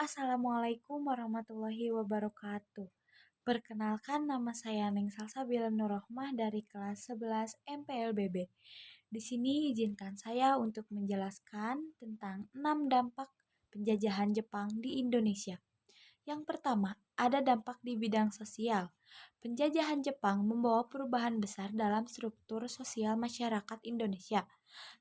Assalamualaikum warahmatullahi wabarakatuh. Perkenalkan nama saya Neng Salsabila Nurrohmah dari kelas 11 MPLBB. Di sini izinkan saya untuk menjelaskan tentang 6 dampak penjajahan Jepang di Indonesia. Yang pertama, ada dampak di bidang sosial. Penjajahan Jepang membawa perubahan besar dalam struktur sosial masyarakat Indonesia.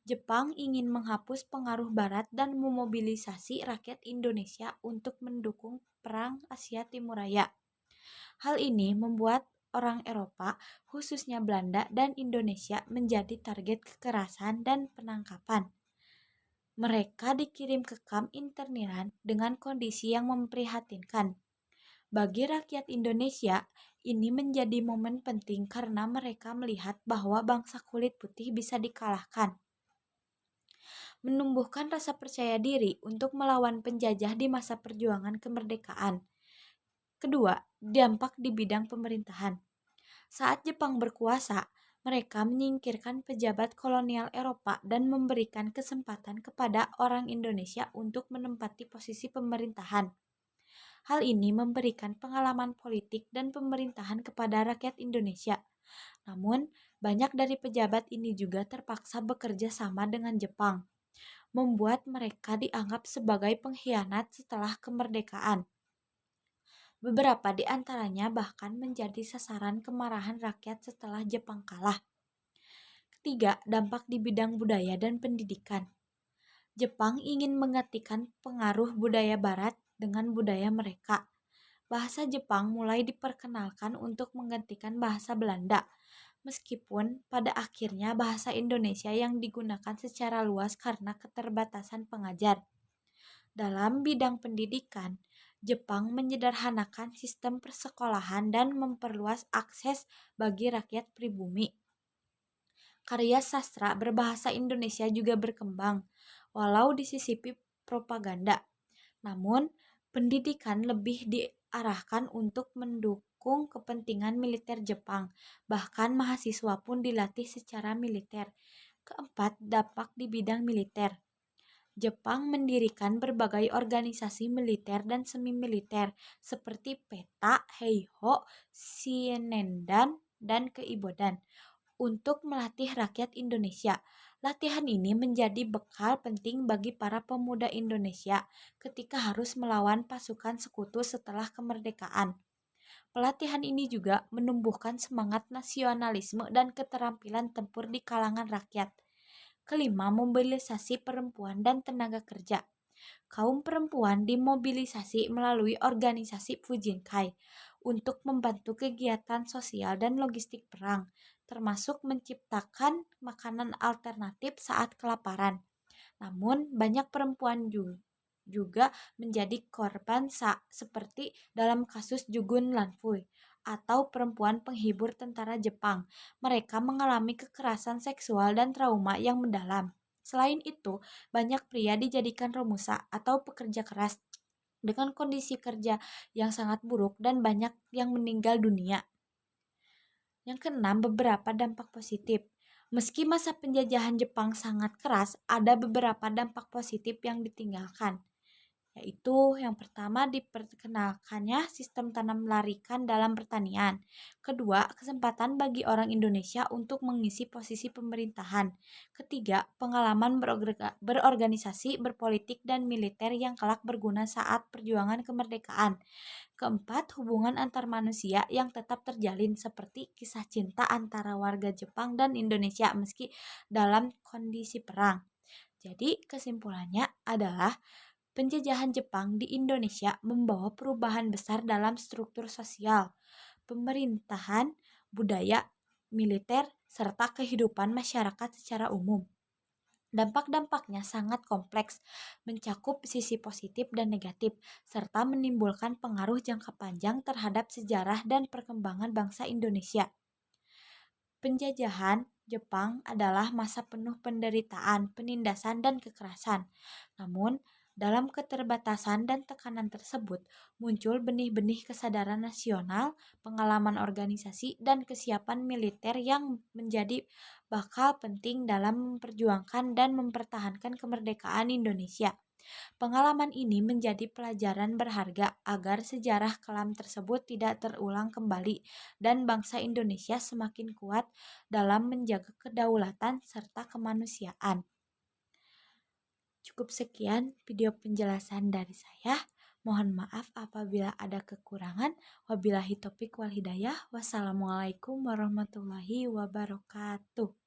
Jepang ingin menghapus pengaruh Barat dan memobilisasi rakyat Indonesia untuk mendukung Perang Asia Timur Raya. Hal ini membuat orang Eropa, khususnya Belanda dan Indonesia, menjadi target kekerasan dan penangkapan. Mereka dikirim ke kamp interniran dengan kondisi yang memprihatinkan. Bagi rakyat Indonesia, ini menjadi momen penting karena mereka melihat bahwa bangsa kulit putih bisa dikalahkan, menumbuhkan rasa percaya diri untuk melawan penjajah di masa perjuangan kemerdekaan. Kedua, dampak di bidang pemerintahan. Saat Jepang berkuasa, mereka menyingkirkan pejabat kolonial Eropa dan memberikan kesempatan kepada orang Indonesia untuk menempati posisi pemerintahan. Hal ini memberikan pengalaman politik dan pemerintahan kepada rakyat Indonesia. Namun, banyak dari pejabat ini juga terpaksa bekerja sama dengan Jepang, membuat mereka dianggap sebagai pengkhianat setelah kemerdekaan. Beberapa di antaranya bahkan menjadi sasaran kemarahan rakyat setelah Jepang kalah. Ketiga, dampak di bidang budaya dan pendidikan. Jepang ingin menggantikan pengaruh budaya Barat dengan budaya mereka. Bahasa Jepang mulai diperkenalkan untuk menggantikan bahasa Belanda, meskipun pada akhirnya bahasa Indonesia yang digunakan secara luas karena keterbatasan pengajar. Dalam bidang pendidikan, Jepang menyederhanakan sistem persekolahan dan memperluas akses bagi rakyat pribumi. Karya sastra berbahasa Indonesia juga berkembang, walau disisipi propaganda. Namun, pendidikan lebih diarahkan untuk mendukung kepentingan militer Jepang, bahkan mahasiswa pun dilatih secara militer. Keempat, dampak di bidang militer. Jepang mendirikan berbagai organisasi militer dan semi-militer seperti PETA, Heiho, Shinendan, dan Keibodan untuk melatih rakyat Indonesia. Latihan ini menjadi bekal penting bagi para pemuda Indonesia ketika harus melawan pasukan sekutu setelah kemerdekaan. Pelatihan ini juga menumbuhkan semangat nasionalisme dan keterampilan tempur di kalangan rakyat. Kelima, mobilisasi perempuan dan tenaga kerja. Kaum perempuan dimobilisasi melalui organisasi Fujinkai untuk membantu kegiatan sosial dan logistik perang, termasuk menciptakan makanan alternatif saat kelaparan. Namun, banyak perempuan juga menjadi korban seperti dalam kasus Jugun Lanfui atau perempuan penghibur tentara Jepang. Mereka mengalami kekerasan seksual dan trauma yang mendalam. Selain itu, banyak pria dijadikan romusa atau pekerja keras dengan kondisi kerja yang sangat buruk dan banyak yang meninggal dunia. Yang keenam, beberapa dampak positif. Meski masa penjajahan Jepang sangat keras, ada beberapa dampak positif yang ditinggalkan, yaitu yang pertama diperkenalkannya sistem tanam larikan dalam pertanian. Kedua, kesempatan bagi orang Indonesia untuk mengisi posisi pemerintahan. Ketiga, pengalaman berorganisasi, berpolitik, dan militer yang kelak berguna saat perjuangan kemerdekaan. Keempat, hubungan antar manusia yang tetap terjalin seperti kisah cinta antara warga Jepang dan Indonesia meski dalam kondisi perang. Jadi kesimpulannya adalah penjajahan Jepang di Indonesia membawa perubahan besar dalam struktur sosial, pemerintahan, budaya, militer, serta kehidupan masyarakat secara umum. Dampak-dampaknya sangat kompleks, mencakup sisi positif dan negatif, serta menimbulkan pengaruh jangka panjang terhadap sejarah dan perkembangan bangsa Indonesia. Penjajahan Jepang adalah masa penuh penderitaan, penindasan, dan kekerasan. Namun, dalam keterbatasan dan tekanan tersebut, muncul benih-benih kesadaran nasional, pengalaman organisasi, dan kesiapan militer yang menjadi bakal penting dalam memperjuangkan dan mempertahankan kemerdekaan Indonesia. Pengalaman ini menjadi pelajaran berharga agar sejarah kelam tersebut tidak terulang kembali dan bangsa Indonesia semakin kuat dalam menjaga kedaulatan serta kemanusiaan. Cukup sekian video penjelasan dari saya. Mohon maaf apabila ada kekurangan. Wabillahi taufiq wal hidayah. Wassalamualaikum warahmatullahi wabarakatuh.